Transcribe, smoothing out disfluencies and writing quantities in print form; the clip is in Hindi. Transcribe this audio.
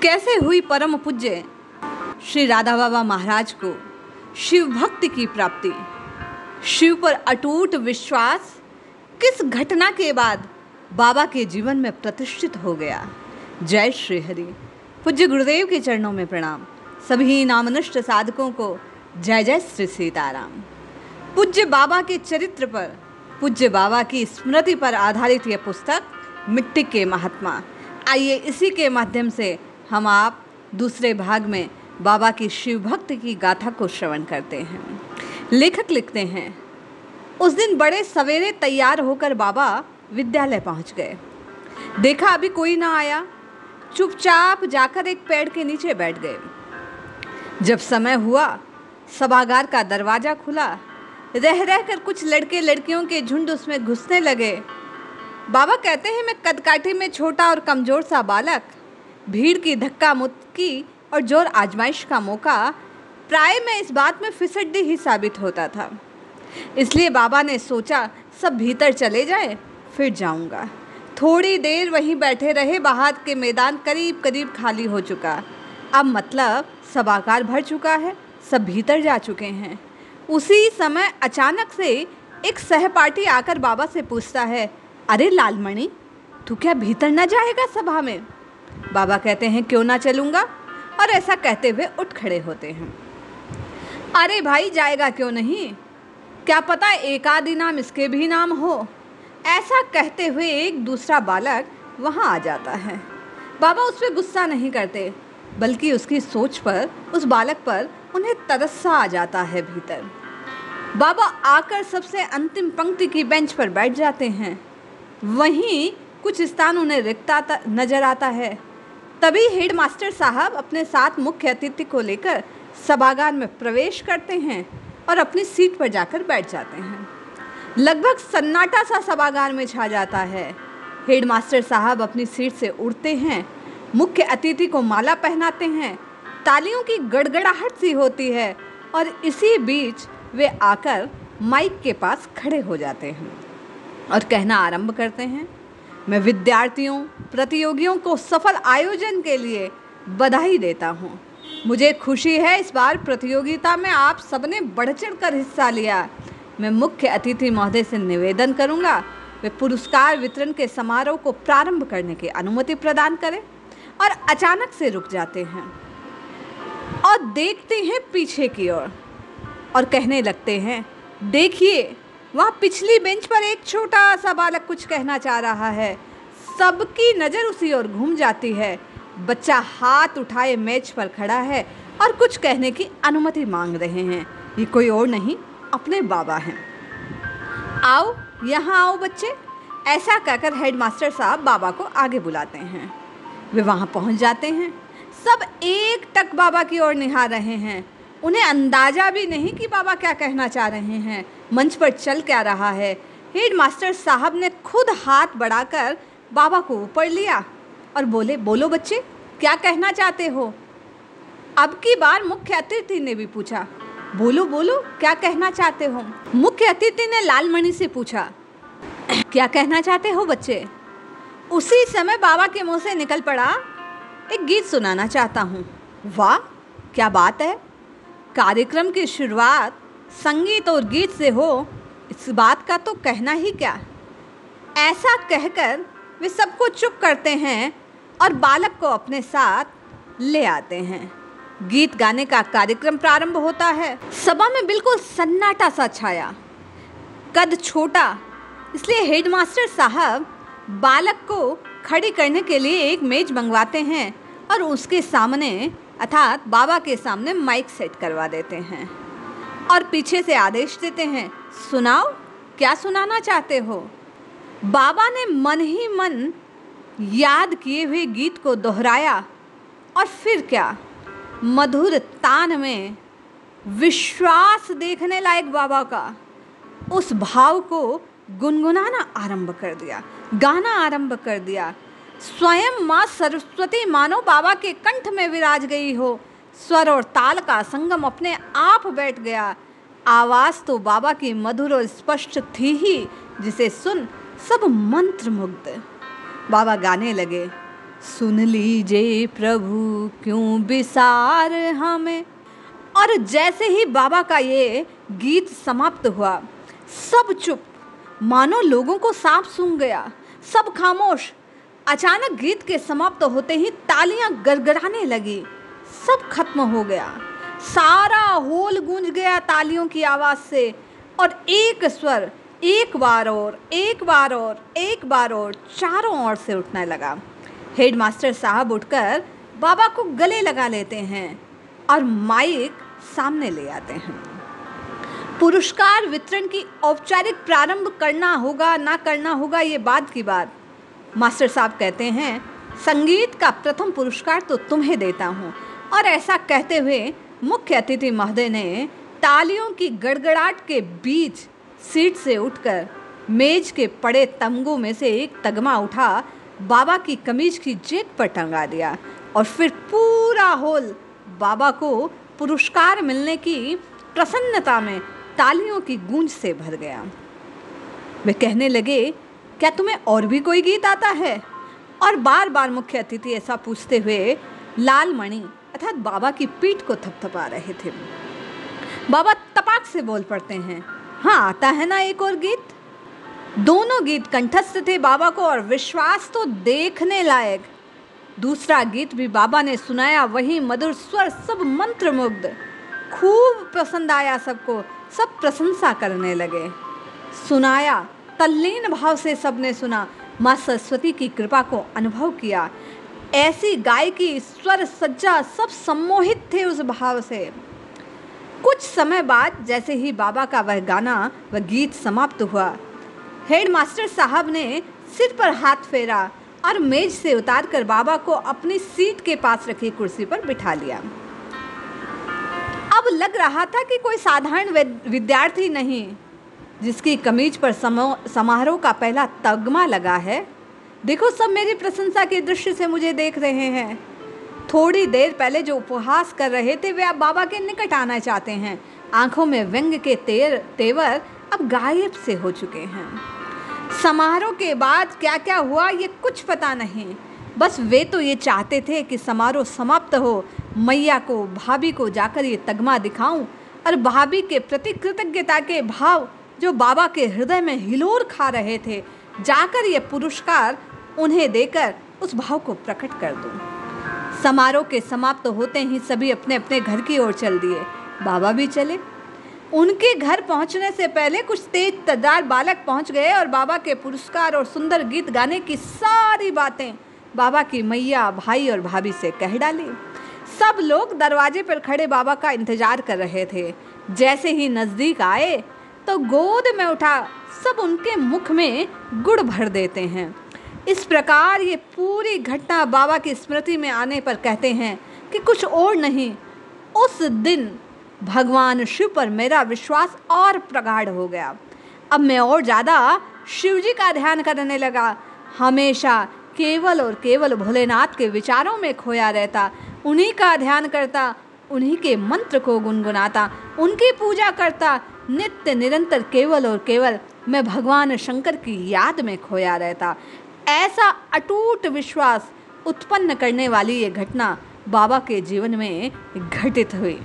कैसे हुई परम पूज्य श्री राधा बाबा महाराज को शिव भक्ति की प्राप्ति। शिव पर अटूट विश्वास किस घटना के बाद बाबा के जीवन में प्रतिष्ठित हो गया। जय श्री हरि। पूज्य गुरुदेव के चरणों में प्रणाम। सभी नामनिष्ठ साधकों को जय जय श्री सीताराम। पूज्य बाबा के चरित्र पर, पूज्य बाबा की स्मृति पर आधारित यह पुस्तक मिट्टी के महात्मा। आइए इसी के माध्यम से हम आप दूसरे भाग में बाबा की शिव भक्ति की गाथा को श्रवण करते हैं। लेखक लिखते हैं, उस दिन बड़े सवेरे तैयार होकर बाबा विद्यालय पहुंच गए। देखा अभी कोई ना आया, चुपचाप जाकर एक पेड़ के नीचे बैठ गए। जब समय हुआ, सभागार का दरवाजा खुला। रह रहकर कुछ लड़के लड़कियों के झुंड उसमें घुसने लगे। बाबा कहते हैं, मैं कदकाठी में छोटा और कमजोर सा बालक, भीड़ की धक्का मुक्की और जोर आजमाइश का मौका, प्राय मैं इस बात में फिसड्डी ही साबित होता था। इसलिए बाबा ने सोचा सब भीतर चले जाए, फिर जाऊंगा। थोड़ी देर वहीं बैठे रहे। बाहर के मैदान करीब करीब खाली हो चुका। अब मतलब सभागार भर चुका है, सब भीतर जा चुके हैं। उसी समय अचानक से एक सहपाठी आकर बाबा से पूछता है, अरे लालमणि, तू क्या भीतर न जाएगा सभा में? बाबा कहते हैं, क्यों ना चलूँगा। और ऐसा कहते हुए उठ खड़े होते हैं। अरे भाई, जाएगा क्यों नहीं, क्या पता एक आध इनाम इसके भी नाम हो। ऐसा कहते हुए एक दूसरा बालक वहाँ आ जाता है। बाबा उस पर गुस्सा नहीं करते, बल्कि उसकी सोच पर, उस बालक पर उन्हें तरस सा आ जाता है भीतर। बाबा आकर सबसे अंतिम पंक्ति की बेंच पर बैठ जाते हैं। वहीं कुछ स्थान उन्हें रिक्त नजर आता है। तभी हेडमास्टर साहब अपने साथ मुख्य अतिथि को लेकर सभागार में प्रवेश करते हैं और अपनी सीट पर जाकर बैठ जाते हैं। लगभग सन्नाटा सा सभागार में छा जाता है। हेडमास्टर साहब अपनी सीट से उठते हैं, मुख्य अतिथि को माला पहनाते हैं। तालियों की गड़गड़ाहट सी होती है और इसी बीच वे आकर माइक के पास खड़े हो जाते हैं और कहना आरंभ करते हैं, मैं विद्यार्थियों, प्रतियोगियों को सफल आयोजन के लिए बधाई देता हूँ। मुझे खुशी है इस बार प्रतियोगिता में आप सबने बढ़ चढ़ कर हिस्सा लिया। मैं मुख्य अतिथि महोदय से निवेदन करूँगा, वे पुरस्कार वितरण के समारोह को प्रारंभ करने की अनुमति प्रदान करें। और अचानक से रुक जाते हैं और देखते हैं पीछे की ओर और कहने लगते हैं, देखिए वहाँ पिछली बेंच पर एक छोटा सा बालक कुछ कहना चाह रहा है। सबकी नज़र उसी ओर घूम जाती है। बच्चा हाथ उठाए मेज पर खड़ा है और कुछ कहने की अनुमति मांग रहे हैं। ये कोई और नहीं, अपने बाबा हैं। आओ, यहाँ आओ बच्चे। ऐसा कहकर हेडमास्टर साहब बाबा को आगे बुलाते हैं। वे वहाँ पहुँच जाते हैं। सब एक टक बाबा की ओर निहार रहे हैं। उन्हें अंदाजा भी नहीं कि बाबा क्या कहना चाह रहे हैं, मंच पर चल क्या रहा है। हेडमास्टर साहब ने खुद हाथ बढ़ाकर बाबा को ऊपर लिया और बोले, बोलो बच्चे, क्या कहना चाहते हो? अब की बार मुख्य अतिथि ने भी पूछा, बोलो बोलो, क्या कहना चाहते हो? मुख्य अतिथि ने लालमणि से पूछा, क्या कहना चाहते हो बच्चे? उसी समय बाबा के मुंह से निकल पड़ा, एक गीत सुनाना चाहता हूँ। वाह, क्या बात है। कार्यक्रम की शुरुआत संगीत और गीत से हो, इस बात का तो कहना ही क्या। ऐसा कहकर वे सबको चुप करते हैं और बालक को अपने साथ ले आते हैं। गीत गाने का कार्यक्रम प्रारंभ होता है। सभा में बिल्कुल सन्नाटा सा छाया। कद छोटा, इसलिए हेडमास्टर साहब बालक को खड़ी करने के लिए एक मेज मंगवाते हैं और उसके सामने, अर्थात बाबा के सामने, माइक सेट करवा देते हैं और पीछे से आदेश देते हैं, सुनाओ, क्या सुनाना चाहते हो? बाबा ने मन ही मन याद किए हुए गीत को दोहराया और फिर क्या, मधुर तान में विश्वास देखने लायक बाबा का उस भाव को गुनगुनाना आरंभ कर दिया, गाना आरंभ कर दिया। स्वयं माँ सरस्वती मानो बाबा के कंठ में विराज गई हो। स्वर और ताल का संगम अपने आप बैठ गया। आवाज़ तो बाबा की मधुर और स्पष्ट थी ही, जिसे सुन सब मंत्रमुग्ध। बाबा गाने लगे, सुन लीजिए प्रभु क्यों विसार हमें। और जैसे ही बाबा का ये गीत समाप्त हुआ, सब चुप, मानो लोगों को सांप सूंघ गया, सब खामोश। अचानक गीत के समाप्त होते ही तालियां गड़गड़ाने लगी, सब खत्म हो गया। सारा हॉल गूंज गया तालियों की आवाज से, और एक स्वर एक बार और एक बार और एक बार और चारों ओर से उठने लगा। हेडमास्टर साहब उठकर बाबा को गले लगा लेते हैं और माइक सामने ले आते हैं। पुरस्कार वितरण की औपचारिक प्रारंभ करना होगा ना करना होगा ये बाद की बात। मास्टर साहब कहते हैं, संगीत का प्रथम पुरस्कार तो तुम्हें देता हूँ। और ऐसा कहते हुए मुख्य अतिथि महोदय ने तालियों की गड़गड़ाहट के बीच सीट से उठकर मेज के पड़े तमगों में से एक तगमा उठा, बाबा की कमीज की जेब पर टंगा दिया, और फिर पूरा हॉल बाबा को पुरस्कार मिलने की प्रसन्नता में तालियों की गूंज से भर गया। वे कहने लगे, क्या तुम्हें और भी कोई गीत आता है? और बार बार मुख्य अतिथि ऐसा पूछते हुए लाल मणि अर्थात बाबा की पीठ को थपथपा रहे थे। बाबा तपाक से बोल पड़ते हैं, हाँ आता है ना एक और गीत। दोनों गीत कंठस्थ थे बाबा को, और विश्वास तो देखने लायक। दूसरा गीत भी बाबा ने सुनाया, वही मधुर स्वर, सब मंत्रमुग्ध। खूब पसंद आया सबको, सब प्रशंसा करने लगे। सुनाया, तल्लीन भाव से सबने सुना, माँ सरस्वती की कृपा को अनुभव किया। ऐसी गायकी, स्वर सज्जा, सब सम्मोहित थे उस भाव से। कुछ समय बाद जैसे ही बाबा का वह गाना, वह गीत समाप्त हुआ, हेडमास्टर साहब ने सिर पर हाथ फेरा और मेज से उतारकर बाबा को अपनी सीट के पास रखी कुर्सी पर बिठा लिया। अब लग रहा था कि कोई साधारण विद्यार्थी नहीं, जिसकी कमीज पर समारोह का पहला तगमा लगा है। देखो, सब मेरी प्रशंसा के दृश्य से मुझे देख रहे हैं। थोड़ी देर पहले जो उपहास कर रहे थे, वे अब बाबा के निकट आना चाहते हैं। आंखों में व्यंग के तेवर अब गायब से हो चुके हैं। समारोह के बाद क्या क्या हुआ ये कुछ पता नहीं, बस वे तो ये चाहते थे कि समारोह समाप्त हो, मैया को, भाभी को जाकर ये तगमा दिखाऊं, और भाभी के प्रति कृतज्ञता के भाव जो बाबा के हृदय में हिलोर खा रहे थे, जाकर ये पुरस्कार उन्हें देकर उस भाव को प्रकट कर दूं। समारोह के समाप्त होते ही सभी अपने अपने घर की ओर चल दिए। बाबा भी चले। उनके घर पहुंचने से पहले कुछ तेज तर्रार बालक पहुंच गए और बाबा के पुरस्कार और सुंदर गीत गाने की सारी बातें बाबा की मैया, भाई और भाभी से कह डाली। सब लोग दरवाजे पर खड़े बाबा का इंतजार कर रहे थे। जैसे ही नजदीक आए तो गोद में उठा सब उनके मुख में गुड़ भर देते हैं। इस प्रकार ये पूरी घटना बाबा की स्मृति में आने पर कहते हैं कि कुछ और नहीं, उस दिन भगवान शिव पर मेरा विश्वास और प्रगाढ़ हो गया। अब मैं और ज़्यादा शिव जी का ध्यान करने लगा। हमेशा केवल और केवल भोलेनाथ के विचारों में खोया रहता, उन्हीं का ध्यान करता, उन्हीं के मंत्र को गुनगुनाता, उनकी पूजा करता। नित्य निरंतर केवल और केवल मैं भगवान शंकर की याद में खोया रहता। ऐसा अटूट विश्वास उत्पन्न करने वाली ये घटना बाबा के जीवन में घटित हुई।